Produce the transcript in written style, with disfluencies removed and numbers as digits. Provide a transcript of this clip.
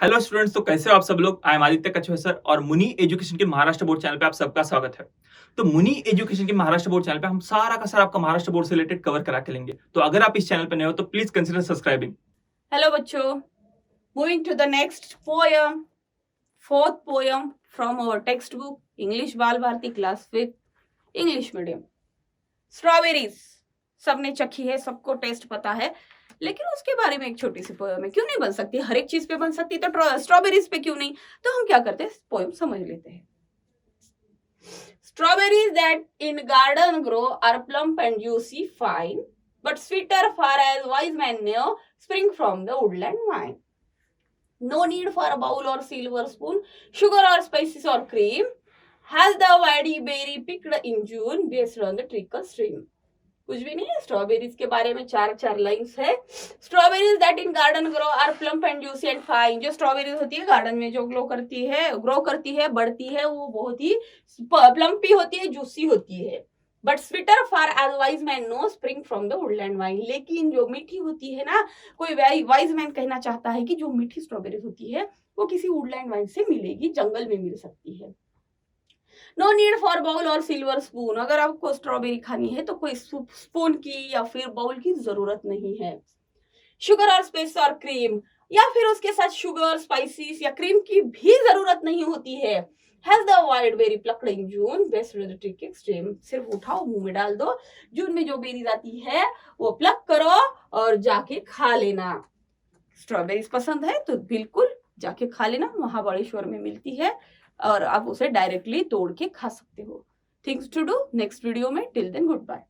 Hello students, तो कैसे हो आप सब लोग। आई एम आदित्य कछुआ सर और मुनि एजुकेशन के महाराष्ट्र बोर्ड चैनल पे आप सबका स्वागत है। तो मुनि एजुकेशन के महाराष्ट्र बोर्ड चैनल पे हम सारा का सारा आपका महाराष्ट्र बोर्ड से रिलेटेड कवर करा के लेंगे। तो अगर आप इस चैनल पे नए हो तो प्लीज कंसिडर सब्सक्राइबिंग। Hello बच्चों, moving to the next poem, fourth poem from our textbook English Bal Bharati class 5 English medium. Strawberries सबने चखी है, सबको टेस्ट पता है, लेकिन उसके बारे में एक छोटी सी पोएम है। क्यों नहीं बन सकती? हर एक चीज पे बन सकती, तो स्ट्रॉबेरीज पे क्यों नहीं? तो हम क्या करते हैं, पोएम समझ लेते हैं। Strawberries that in garden grow are plump and juicy fine, but sweeter far as wise men know, spring from the woodland vine. No need for a bowl or silver spoon, sugar or spices or cream, has the wadi berry picked in June based on the trickle stream. कुछ भी नहीं है। Strawberries के बारे में चार lines है। Strawberries that in garden grow are plump and juicy and fine. जो स्ट्रॉबेरीज होती है गार्डन में, जो ग्रो करती है, बढ़ती है, वो बहुत ही प्लम्पी होती है, जूसी होती है। But sweeter far as wise men know, spring from the woodland vine. लेकिन जो मीठी होती है ना, कोई वाइज मैन कहना चाहता है कि जो मीठी स्ट्रॉबेरीज होती है वो किसी वुडलैंड वाइन से मिलेगी, जंगल में मिल सकती है। नो नीड फॉर बाउल और सिल्वर स्पून। अगर आपको स्ट्रॉबेरी खानी है तो कोई स्पून की या फिर बाउल की जरूरत नहीं है। शुगर और स्पाइस और क्रीम, या फिर उसके साथ शुगर, स्पाइसेस या क्रीम की भी जरूरत नहीं होती है। Has the wild berry plucked in June best with the trick extreme. सिर्फ उठाओ, मुंह में डाल दो। जून में जो बेरीज आती है वो प्लक करो और जाके खा लेना। स्ट्रॉबेरीज पसंद है तो बिल्कुल जाके खा लेना, महाबलेश्वर में मिलती है और आप उसे डायरेक्टली तोड़ के खा सकते हो। Things to do next video में। Till then good bye.